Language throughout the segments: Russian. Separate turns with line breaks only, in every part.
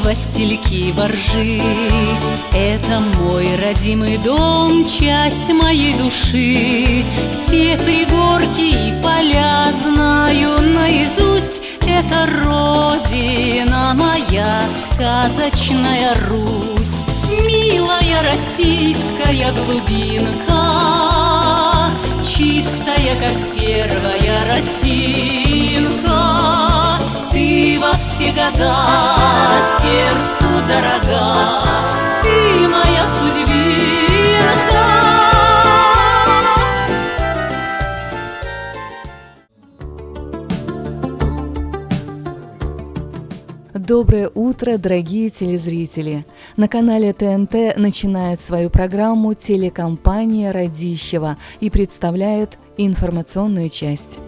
Васильки, воржи. Это мой родимый дом, часть моей души. Все пригорки и поля знаю наизусть. Это родина моя, сказочная Русь. Милая российская глубинка, чистая, как первая росинка. Ты во все года сердцу дорога, ты моя судьбинка.
Доброе утро, дорогие телезрители! На канале ТНТ начинает свою программу телекомпания «Радищева» и представляет информационную часть.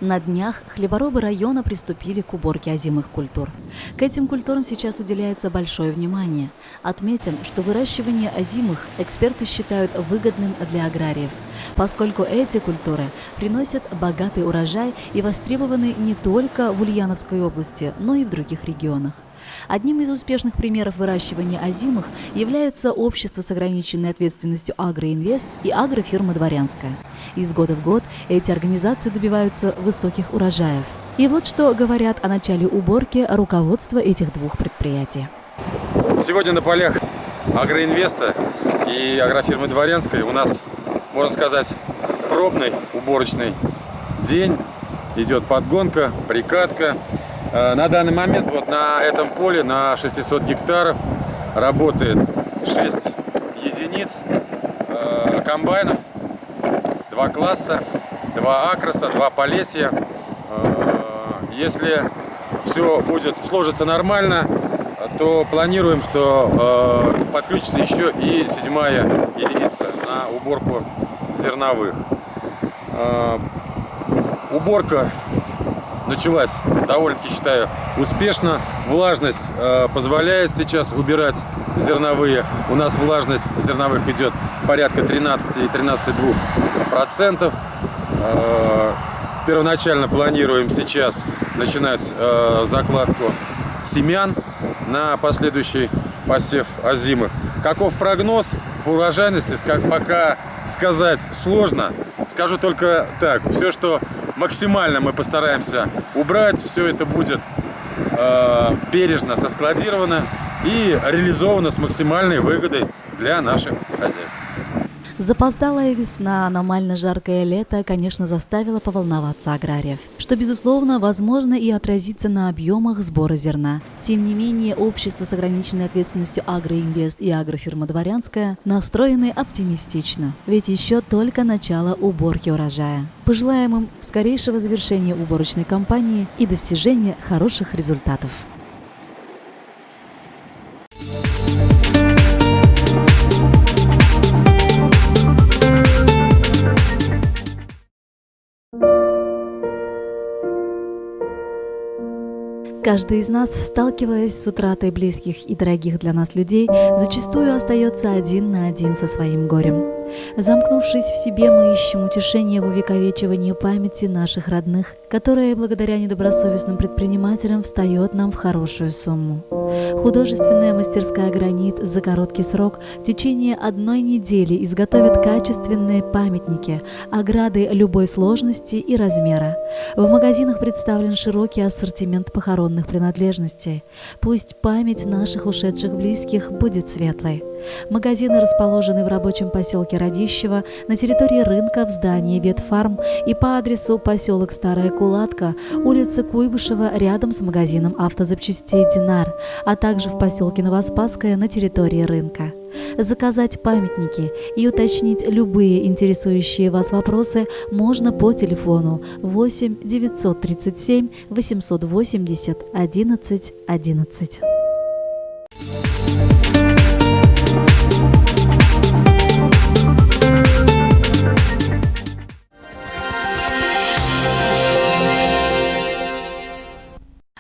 На днях хлеборобы района приступили к уборке озимых культур. К этим культурам сейчас уделяется большое внимание. Отметим, что выращивание озимых эксперты считают выгодным для аграриев, поскольку эти культуры приносят богатый урожай и востребованы не только в Ульяновской области, но и в других регионах. Одним из успешных примеров выращивания озимых является общество с ограниченной ответственностью «Агроинвест» и агрофирма «Дворянская». Из года в год эти организации добиваются высоких урожаев. И вот что говорят о начале уборки руководства этих двух предприятий.
Сегодня на полях «Агроинвеста» и агрофирмы «Дворянской» у нас, можно сказать, пробный уборочный день. Идет подгонка, прикатка. На данный момент вот на этом поле на 600 гектаров работает 6 единиц комбайнов, 2 класса, 2 акроса, 2 полесья. Если все будет сложиться нормально, то планируем, что подключится еще и 7-я единица на уборку зерновых. Уборка началась довольно-таки, считаю, успешно. Влажность позволяет сейчас убирать зерновые. У нас влажность зерновых идет порядка 13 и 13,2%. Первоначально планируем сейчас начинать закладку семян на последующий посев озимых. Каков прогноз по урожайности, пока сказать сложно. Скажу только так, все, что максимально мы постараемся убрать, все это будет бережно соскладировано и реализовано с максимальной выгодой для наших хозяйств.
Запоздалая весна, аномально жаркое лето, конечно, заставило поволноваться аграриев, что, безусловно, возможно и отразится на объемах сбора зерна. Тем не менее, общество с ограниченной ответственностью «Агроинвест» и агрофирма «Дворянская» настроены оптимистично, ведь еще только начало уборки урожая. Пожелаем им скорейшего завершения уборочной кампании и достижения хороших результатов. Каждый из нас, сталкиваясь с утратой близких и дорогих для нас людей, зачастую остается один на один со своим горем. Замкнувшись в себе, мы ищем утешение в увековечивании памяти наших родных, которая благодаря недобросовестным предпринимателям встает нам в хорошую сумму. Художественная мастерская «Гранит» за короткий срок в течение 1 недели изготовит качественные памятники, ограды любой сложности и размера. В магазинах представлен широкий ассортимент похоронных принадлежностей. Пусть память наших ушедших близких будет светлой. Магазины расположены в рабочем поселке Радищева, на территории рынка в здании Ветфарм и по адресу поселок Старая Кулатка, улица Куйбышева рядом с магазином автозапчастей «Динар», а также в поселке Новоспасское на территории рынка. Заказать памятники и уточнить любые интересующие вас вопросы можно по телефону 8 937 880 11 11.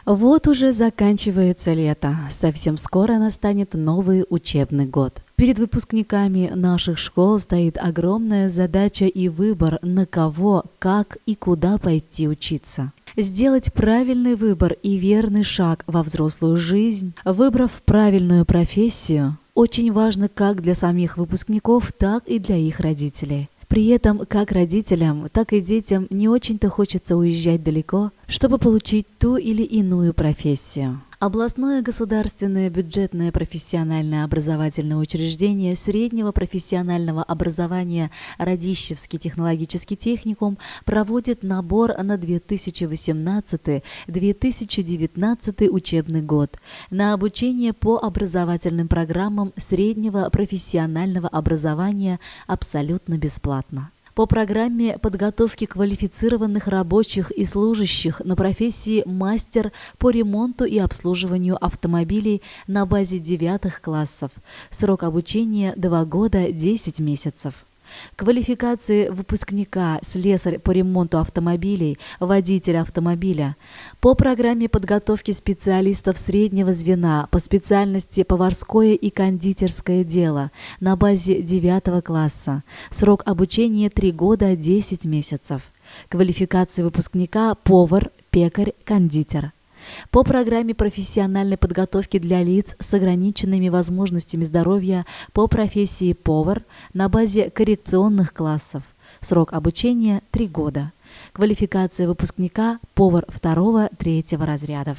Вот уже заканчивается лето, совсем скоро настанет новый учебный год. Перед выпускниками наших школ стоит огромная задача и выбор, на кого, как и куда пойти учиться. Сделать правильный выбор и верный шаг во взрослую жизнь, выбрав правильную профессию, очень важно как для самих выпускников, так и для их родителей. При этом как родителям, так и детям не очень-то хочется уезжать далеко, чтобы получить ту или иную профессию. Областное государственное бюджетное профессиональное образовательное учреждение среднего профессионального образования Радищевский технологический техникум проводит набор на 2018-2019 учебный год на обучение по образовательным программам среднего профессионального образования абсолютно бесплатно. По программе подготовки квалифицированных рабочих и служащих на профессии мастер по ремонту и обслуживанию автомобилей на базе 9 классов. Срок обучения 2 года 10 месяцев. Квалификации выпускника слесарь по ремонту автомобилей, водитель автомобиля. По программе подготовки специалистов среднего звена по специальности поварское и кондитерское дело на базе 9 класса. Срок обучения 3 года 10 месяцев. Квалификации выпускника повар, пекарь, кондитер. По программе профессиональной подготовки для лиц с ограниченными возможностями здоровья по профессии повар на базе коррекционных классов. Срок обучения 3 года. Квалификация выпускника повар 2-3 разрядов.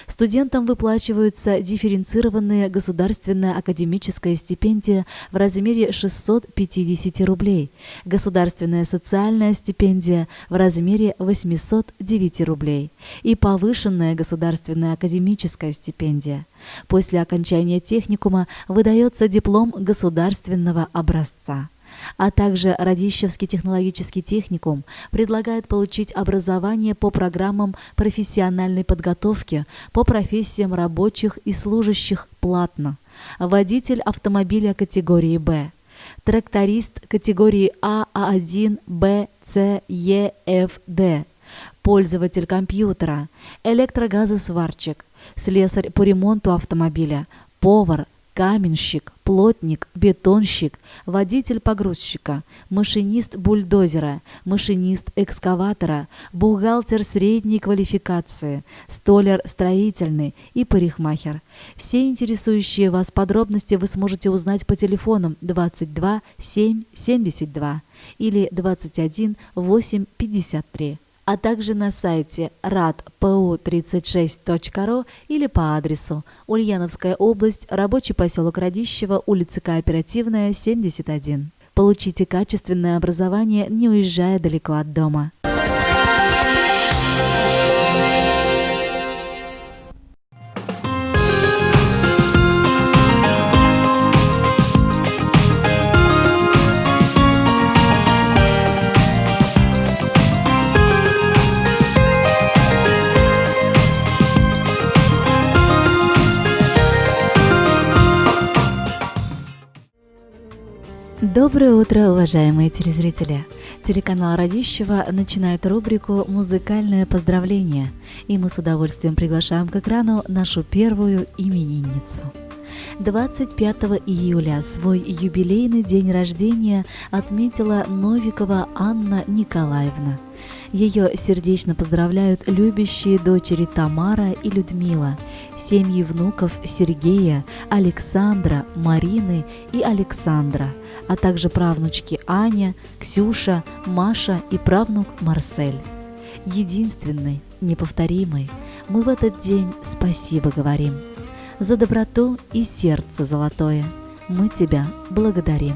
Студентам выплачиваются дифференцированная государственная академическая стипендия в размере 650 рублей, государственная социальная стипендия в размере 809 рублей и повышенная государственная академическая стипендия. После окончания техникума выдается диплом государственного образца. А также Радищевский технологический техникум предлагает получить образование по программам профессиональной подготовки по профессиям рабочих и служащих платно. Водитель автомобиля категории «Б», тракторист категории А, А1, Б, С, Е, Ф, Д, пользователь компьютера, электрогазосварщик, слесарь по ремонту автомобиля, повар, каменщик, плотник, бетонщик, водитель погрузчика, машинист бульдозера, машинист экскаватора, бухгалтер средней квалификации, столяр строительный и парикмахер. Все интересующие вас подробности вы сможете узнать по телефонам 22 7 72 или 21 8 53. А также на сайте radpu36.ru или по адресу Ульяновская область, рабочий поселок Радищево, улица Кооперативная, 71. Получите качественное образование, не уезжая далеко от дома. Доброе утро, уважаемые телезрители! Телеканал Радищево начинает рубрику «Музыкальное поздравление», и мы с удовольствием приглашаем к экрану нашу первую именинницу. 25 июля свой юбилейный день рождения отметила Новикова Анна Николаевна. Ее сердечно поздравляют любящие дочери Тамара и Людмила, семьи внуков Сергея, Александра, Марины и Александра, а также правнучки Аня, Ксюша, Маша и правнук Марсель. Единственный, неповторимый, мы в этот день спасибо говорим. За доброту и сердце золотое мы тебя благодарим.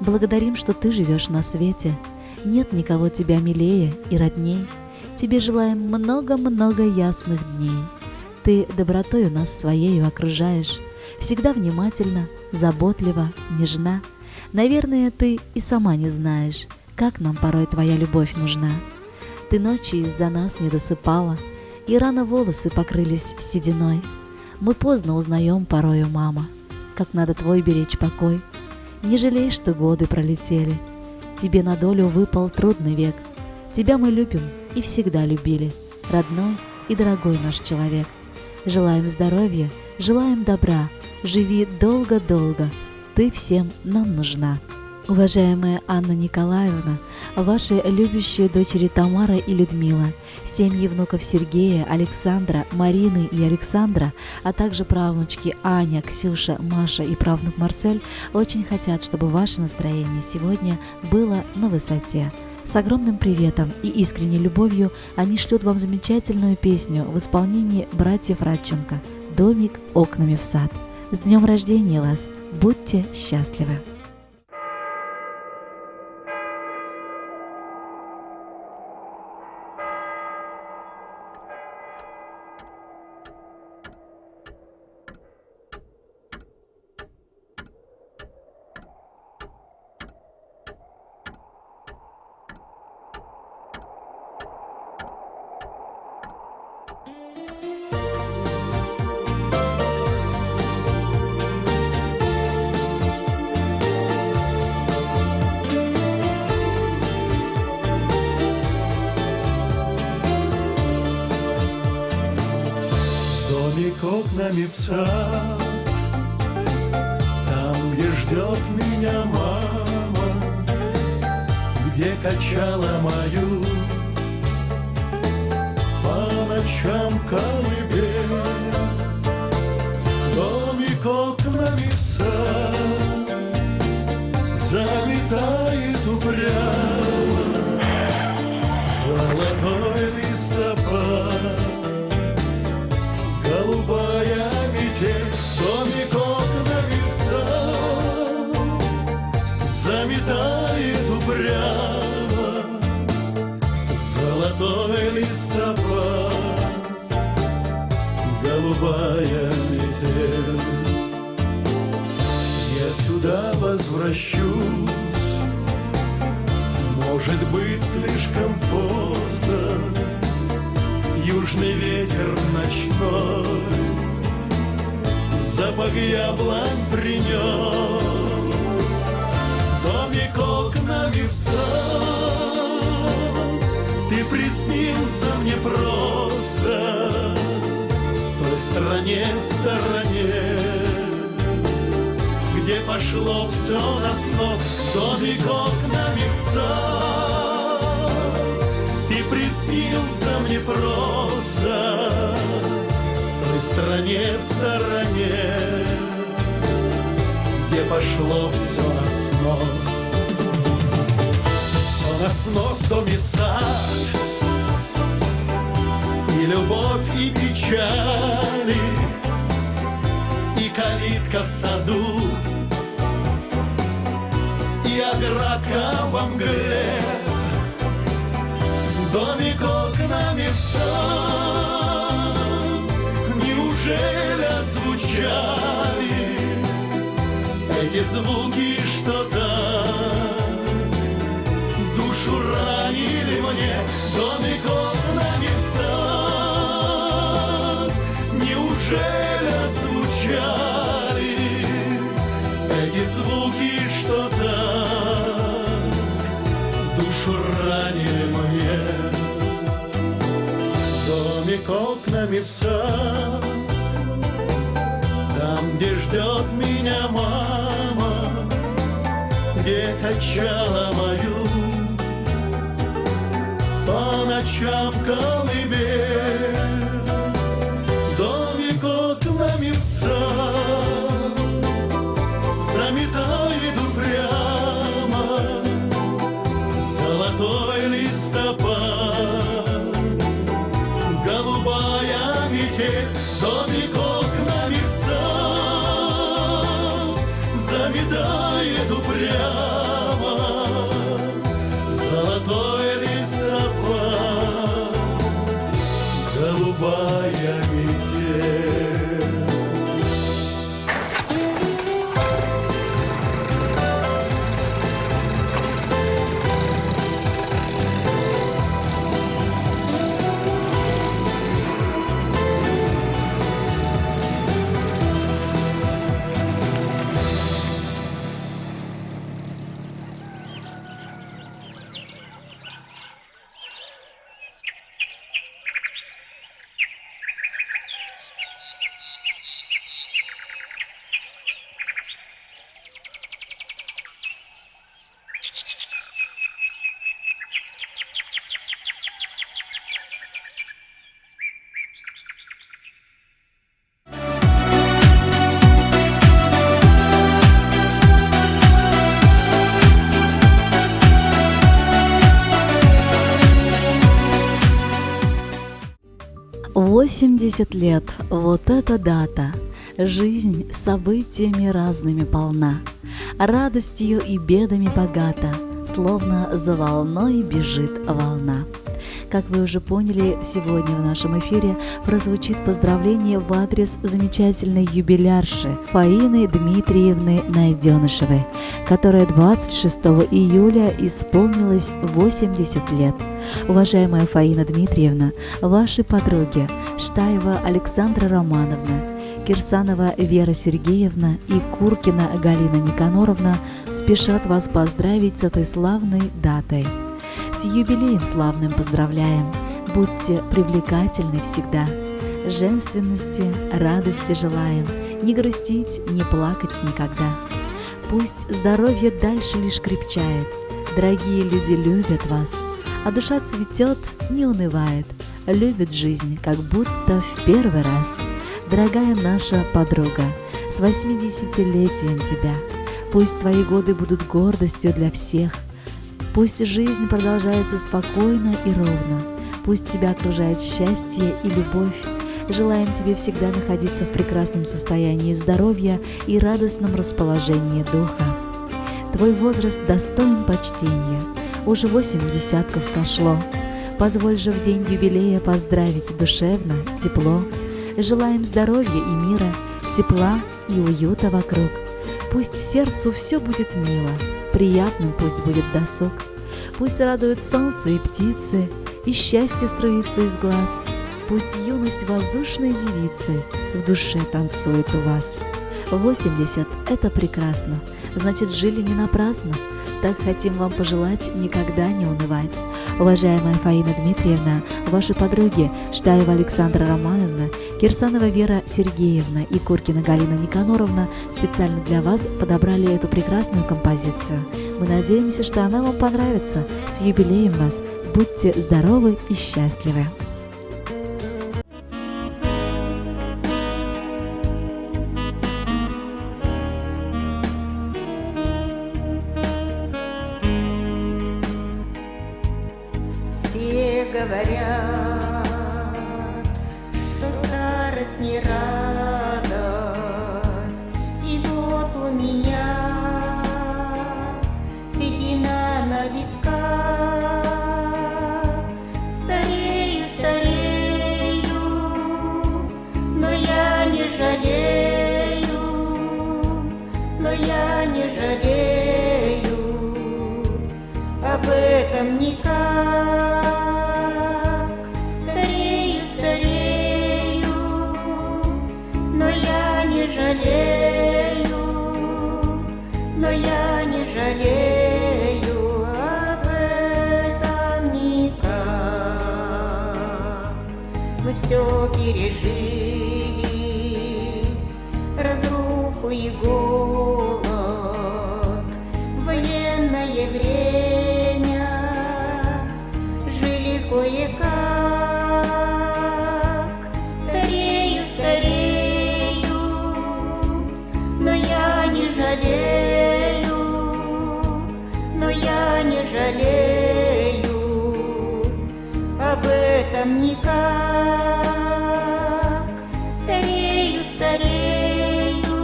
Благодарим, что ты живешь на свете. Нет никого тебя милее и родней. Тебе желаем много-много ясных дней. Ты добротою нас своею окружаешь, всегда внимательно, заботливо, нежна. Наверное, ты и сама не знаешь, как нам порой твоя любовь нужна. Ты ночью из-за нас не досыпала, и рано волосы покрылись сединой. Мы поздно узнаем порою, мама, как надо твой беречь покой. Не жалей, что годы пролетели. Тебе на долю выпал трудный век. Тебя мы любим и всегда любили. Родной, и дорогой наш человек. Желаем здоровья, желаем добра, живи долго-долго, ты всем нам нужна. Уважаемая Анна Николаевна, ваши любящие дочери Тамара и Людмила, семьи внуков Сергея, Александра, Марины и Александра, а также правнучки Аня, Ксюша, Маша и правнук Марсель очень хотят, чтобы ваше настроение сегодня было на высоте. С огромным приветом и искренней любовью они шлют вам замечательную песню в исполнении братьев Радченко «Домик окнами в сад». С днем рождения вас! Будьте счастливы!
Домик окнами в сад, там, где ждет меня мама, где качала мою по ночам колыбель. Домик окнами в сад залетает упрямо золотой листопад. Голубая метель, домик окнами в сад заметает упрямо золотой листопад. Голубая метель, я сюда возвращусь, может быть, слишком поздно. Южный ветер ночной запах яблонь принес. Домик окнами в сад, ты приснился мне просто в той стороне, где пошло все на снос. Домик окнами в сад, ты приснился мне просто в той стороне, где пошло все на снос. Все на снос, дом и сад, и любовь, и печали, и калитка в саду, и оградка во мгле. Домик окнами в сад, неужели отзвучали эти звуки, что так душу ранили мне? Домик окнами в сад, неужели отзвучали эти звуки, что так душу ранили мне? Домик окнами в сад, там, где ждет меня мама, где качала мою по ночам колыбель. Домик окнами в сад заметает упрямо золотой листопад. Голубая метель, домик окнами в сад заметает упрямо золотой листопад. Голубая метель.
80 лет, вот эта дата. Жизнь событиями разными полна, радостью и бедами богата, словно за волной бежит волна. Как вы уже поняли, сегодня в нашем эфире прозвучит поздравление в адрес замечательной юбилярши Фаины Дмитриевны Найденышевой, которая 26 июля исполнилось 80 лет. Уважаемая Фаина Дмитриевна, ваши подруги Штаева Александра Романовна, Кирсанова Вера Сергеевна и Куркина Галина Никаноровна спешат вас поздравить с этой славной датой. С юбилеем славным поздравляем! Будьте привлекательны всегда. Женственности, радости желаем, не грустить, не плакать никогда. Пусть здоровье дальше лишь крепчает, дорогие люди любят вас, а душа цветет, не унывает, любит жизнь, как будто в первый раз. Дорогая наша подруга, с 80-летием тебя! Пусть твои годы будут гордостью для всех. Пусть жизнь продолжается спокойно и ровно. Пусть тебя окружает счастье и любовь. Желаем тебе всегда находиться в прекрасном состоянии здоровья и радостном расположении духа. Твой возраст достоин почтения. Уже 8 десятков прошло. Позволь же в день юбилея поздравить душевно, тепло. Желаем здоровья и мира, тепла и уюта вокруг. Пусть сердцу все будет мило, приятным пусть будет досуг. Пусть радует солнце и птицы, и счастье струится из глаз. Пусть юность воздушной девицы в душе танцует у вас. 80 – это прекрасно, значит, жили не напрасно. Так хотим вам пожелать никогда не унывать. Уважаемая Фаина Дмитриевна, ваши подруги Штаева Александра Романовна, Кирсанова Вера Сергеевна и Куркина Галина Никаноровна специально для вас подобрали эту прекрасную композицию. Мы надеемся, что она вам понравится. С юбилеем вас! Будьте здоровы и счастливы!
Все говорят, что старость не радость, и вот у меня седина на висках. Старею, старею, но я не жалею, но я не жалею об этом никак. Но я не жалею об этом никак. Мы все пережили, разруху и голод, военное время, жили кое-как. Старею, старею, но я не жалею, но я не жалею об этом никак. Старею, старею,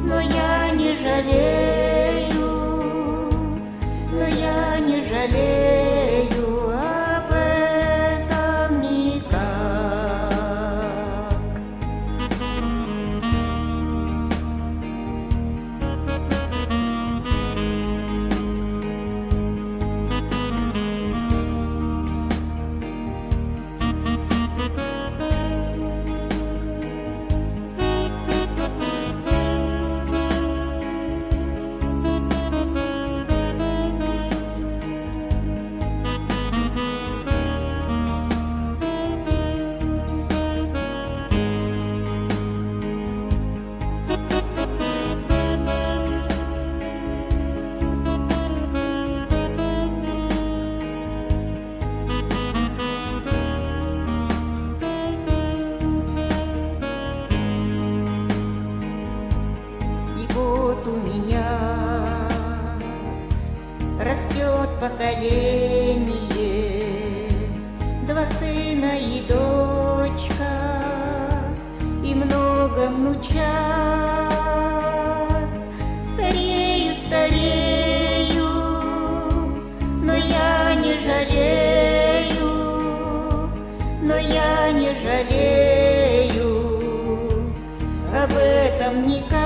но я не жалею, но я не жалею об этом никак. поколение, два сына и дочь. внучат. Старею, старею, но я не жалею, но я не жалею об этом никак.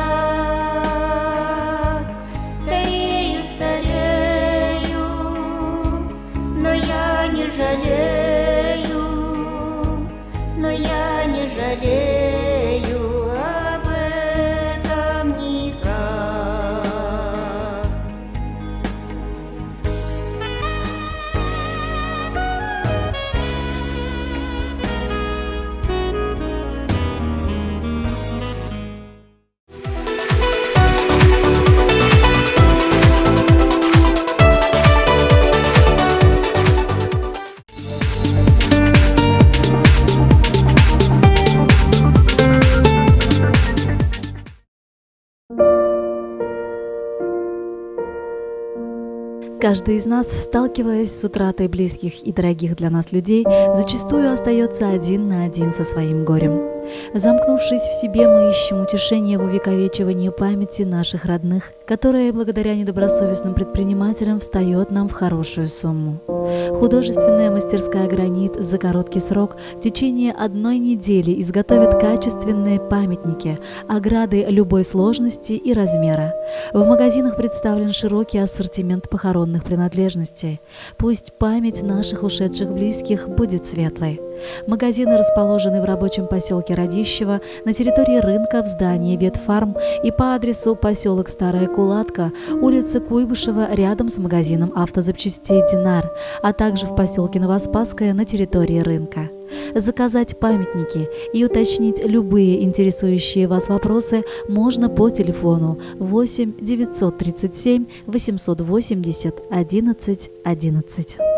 Старею, старею, но я не жалею, но я не жалею об этом никак.
Каждый из нас, сталкиваясь с утратой близких и дорогих для нас людей, зачастую остается один на один со своим горем. Замкнувшись в себе, мы ищем утешение в увековечивании памяти наших родных, которая благодаря недобросовестным предпринимателям встает нам в хорошую сумму. Художественная мастерская «Гранит» за короткий срок в течение 1 недели изготовит качественные памятники, ограды любой сложности и размера. В магазинах представлен широкий ассортимент похоронных принадлежностей. Пусть память наших ушедших близких будет светлой. Магазины расположены в рабочем поселке Радищево, на территории рынка в здании Ветфарм и по адресу поселок Старая Кулатка, улица Куйбышева рядом с магазином автозапчастей «Динар», а также в поселке Новоспасское на территории рынка. Заказать памятники и уточнить любые интересующие вас вопросы можно по телефону 8 937 880 11 11.